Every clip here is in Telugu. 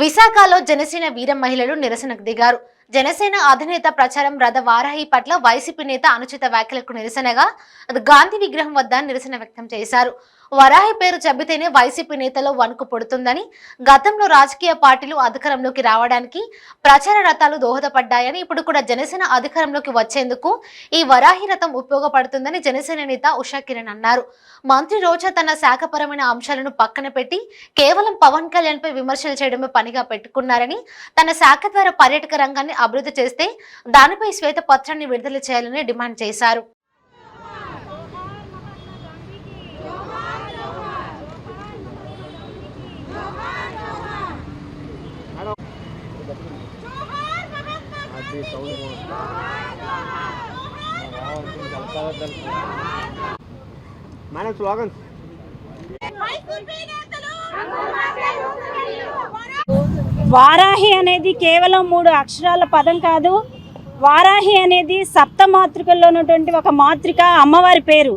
విశాఖలో జనసేన వీర మహిళలు నిరసనకు దిగారు. జనసేన అధినేత ప్రచారం రథ వారాహి పట్ల వైసీపీ నేత అనుచిత వ్యాఖ్యలకు నిరసనగా గాంధీ విగ్రహం వద్ద నిరసన వ్యక్తం చేశారు. వరాహి పేరు చెబితేనే వైసీపీ నేతలో వణుకు పుడుతుందని, గతంలో రాజకీయ పార్టీలు అధికారంలోకి రావడానికి ప్రచార రథాలు దోహదపడ్డాయని, ఇప్పుడు కూడా జనసేన అధికారంలోకి వచ్చేందుకు ఈ వరాహి రథం ఉపయోగపడుతుందని జనసేన నేత ఉషా కిరణ్ అన్నారు. మంత్రి రోజా తన శాఖపరమైన అంశాలను పక్కన పెట్టి కేవలం పవన్ కళ్యాణ్ పై విమర్శలు చేయడమే పనిగా పెట్టుకున్నారని, తన శాఖ ద్వారా పర్యాటక రంగాన్ని అభివృద్ధి చేస్తే దానిపై శ్వేత పత్రాన్ని విడుదల చేయాలని డిమాండ్ చేశారు. వారాహి అనేది కేవలం 3 అక్షరాల పదం కాదు. వారాహి అనేది సప్త మాతృకల్లో ఉన్నటువంటి ఒక మాతృక, అమ్మవారి పేరు.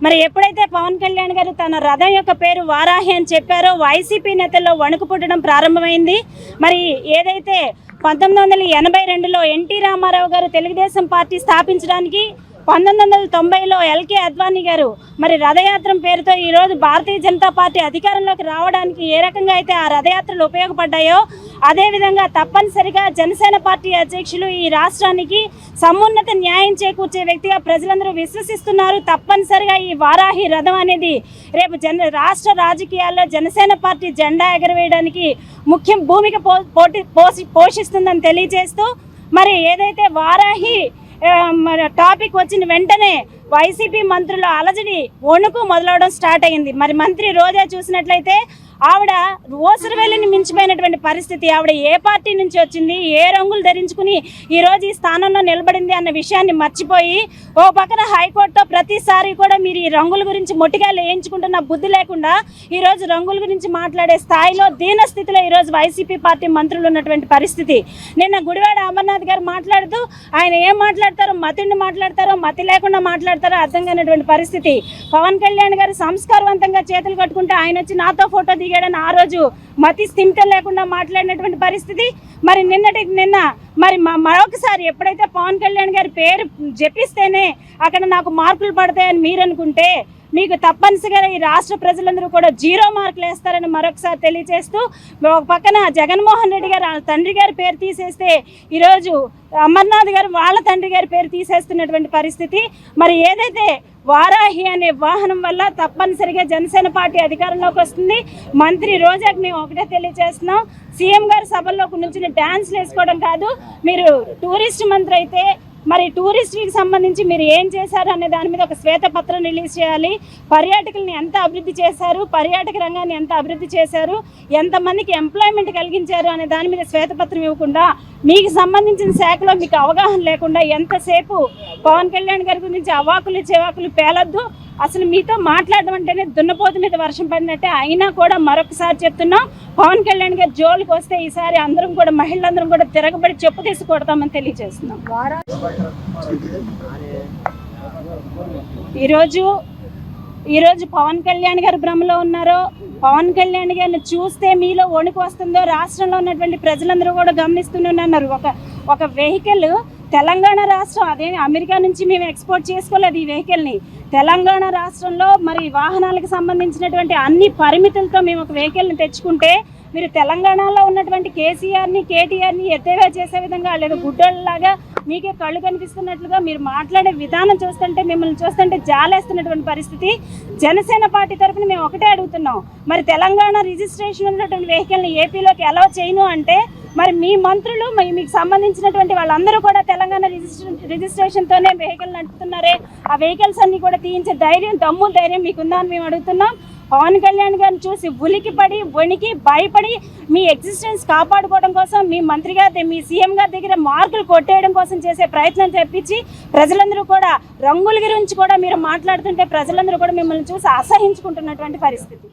మరి ఎప్పుడైతే పవన్ కళ్యాణ్ గారు తన రథం యొక్క పేరు వారాహి అని చెప్పారో వైసీపీ నేతల్లో వణుకు పుట్టడం ప్రారంభమైంది. మరి ఏదైతే 1982లో ఎన్టీ రామారావు గారు తెలుగుదేశం పార్టీ స్థాపించడానికి 1990లో ఎల్కే అద్వానీ గారు మరి రథయాత్ర పేరుతో ఈరోజు భారతీయ జనతా పార్టీ అధికారంలోకి రావడానికి ఏ రకంగా అయితే ఆ రథయాత్రలు ఉపయోగపడ్డాయో అదేవిధంగా తప్పనిసరిగా జనసేన పార్టీ అధ్యక్షులు ఈ రాష్ట్రానికి సమున్నత న్యాయం చేకూర్చే వ్యక్తిగా ప్రజలందరూ విశ్వసిస్తున్నారు. తప్పనిసరిగా ఈ వారాహి రథం అనేది రేపు రాష్ట్ర రాజకీయాల్లో జనసేన పార్టీ జెండా ఎగరవేయడానికి ముఖ్య భూమిక పోషిస్తుందని తెలియజేస్తూ, మరి ఏదైతే వారాహి టాపిక్ వచ్చిన వెంటనే వైసీపీ మంత్రుల అలజడి వణుకు మొదలవడం స్టార్ట్ అయింది. మరి మంత్రి రోజా చూసినట్లయితే ఆవిడ ఓసరవెల్లిని మించిపోయినటువంటి పరిస్థితి. ఆవిడ ఏ పార్టీ నుంచి వచ్చింది, ఏ రంగులు ధరించుకుని ఈరోజు ఈ స్థానంలో నిలబడింది అన్న విషయాన్ని మర్చిపోయి ఓ పక్కన హైకోర్టుతో ప్రతిసారి కూడా మీరు ఈ రంగుల గురించి మొట్టికాయలు వేయించుకుంటున్న బుద్ధి లేకుండా ఈరోజు రంగుల గురించి మాట్లాడే స్థాయిలో దీనస్థితిలో ఈరోజు వైసీపీ పార్టీ మంత్రులు ఉన్నటువంటి పరిస్థితి. నిన్న గుడివాడ అమర్నాథ్ గారు మాట్లాడుతూ ఆయన ఏం మాట్లాడతారో, మతిని మాట్లాడతారో మతి లేకుండా మాట్లాడతారో అర్థం కానిటువంటి పరిస్థితి. పవన్ కళ్యాణ్ గారు సంస్కారవంతంగా చేతులు కట్టుకుంటే ఆయన వచ్చి నాతో ఫోటో దిగాడని ఆ రోజు మతి స్థిమితం లేకుండా మాట్లాడినటువంటి పరిస్థితి. మరి నిన్న మరి మరొకసారి ఎప్పుడైతే పవన్ కళ్యాణ్ గారి పేరు జపిస్తేనే అక్కడ నాకు మార్కులు పడతాయని మీరు అనుకుంటే మీకు తప్పనిసరిగా ఈ రాష్ట్ర ప్రజలందరూ కూడా 0 మార్కులు వేస్తారని మరొకసారి తెలియజేస్తూ, ఒక పక్కన జగన్మోహన్ రెడ్డి గారు తండ్రి గారి పేరు తీసేస్తే ఈరోజు అమర్నాథ్ గారు వాళ్ళ తండ్రి గారి పేరు తీసేస్తున్నటువంటి పరిస్థితి. మరి ఏదైతే వారాహి అనే వాహనం వల్ల తప్పనిసరిగా జనసేన పార్టీ అధికారంలోకి వస్తుంది. మంత్రి రోజాకి మేము ఒకటే తెలియజేస్తున్నాం, సీఎం గారి సభల్లో నుంచి డ్యాన్స్లు వేసుకోవడం కాదు, మీరు టూరిస్ట్ మంత్రి అయితే మరి టూరిస్టులకు సంబంధించి మీరు ఏం చేశారు అనే దాని మీద ఒక శ్వేతపత్రం రిలీజ్ చేయాలి. పర్యాటకుల్ని ఎంత అభివృద్ధి చేశారు, పర్యాటక రంగాన్ని ఎంత అభివృద్ధి చేశారు, ఎంతమందికి ఎంప్లాయ్మెంట్ కలిగించారు అనే దాని మీద శ్వేతపత్రం ఇవ్వకుండా, మీకు సంబంధించిన శాఖలో మీకు అవగాహన లేకుండా ఎంతసేపు పవన్ కళ్యాణ్ గారి గురించి అవాకులు చెవాకులు పేలొద్దు. అసలు మీతో మాట్లాడడం అంటేనే దున్నపోతు మీద వర్షం పడినట్టే. అయినా కూడా మరొకసారి చెప్తున్నాం, పవన్ కళ్యాణ్ గారు జోలికి వస్తే ఈసారి అందరం కూడా మహిళలందరం కూడా తిరగబడి చెప్పు తీసి కొడతామని తెలియజేస్తున్నాం. ఈరోజు పవన్ కళ్యాణ్ గారు భ్రమలో ఉన్నారో, పవన్ కళ్యాణ్ గారిని చూస్తే మీలో వణుకు వస్తుందో రాష్ట్రంలో ఉన్నటువంటి ప్రజలందరూ కూడా గమనిస్తున్నారు. ఒక వెహికల్ తెలంగాణ రాష్ట్రం, అదే అమెరికా నుంచి మేము ఎక్స్పోర్ట్ చేసుకోలేదు ఈ వెహికల్ని. తెలంగాణ రాష్ట్రంలో మరి వాహనాలకు సంబంధించినటువంటి అన్ని పరిమితులతో మేము ఒక వెహికల్ని తెచ్చుకుంటే మీరు తెలంగాణలో ఉన్నటువంటి కేసీఆర్ని కేటీఆర్ని ఎత్తేవే చేసే విధంగా లేదా గుడ్డోళ్ళలాగా మీకే కళ్ళు కనిపిస్తున్నట్లుగా మీరు మాట్లాడే విధానం చూస్తుంటే, మిమ్మల్ని చూస్తుంటే జాలేస్తున్నటువంటి పరిస్థితి. జనసేన పార్టీ తరఫున మేము ఒకటే అడుగుతున్నాం, మరి తెలంగాణ రిజిస్ట్రేషన్ ఉన్నటువంటి వెహికల్ని ఏపీలోకి అలౌ చేయను అంటే మరి మీ మంత్రులు మీకు సంబంధించినటువంటి వాళ్ళందరూ కూడా తెలంగాణ రిజిస్ట్రేషన్తోనే వెహికల్ నడుపుతున్నారే, ఆ వెహికల్స్ అన్ని కూడా తీయించే ధైర్యం, దమ్ము ధైర్యం మీకుందా అని మేము అడుగుతున్నాం. పవన్ కళ్యాణ్ గారిని చూసి ఉలికిపడి వణికి భయపడి మీ ఎగ్జిస్టెన్స్ కాపాడుకోవడం కోసం మీ మంత్రి గారి మీ సీఎం గారి దగ్గర మార్కులు కొట్టేయడం కోసం చేసే ప్రయత్నం తెప్పించి ప్రజలందరూ కూడా రంగుల గురించి కూడా మీరు మాట్లాడుతుంటే ప్రజలందరూ కూడా మిమ్మల్ని చూసి అసహించుకుంటున్నటువంటి పరిస్థితి.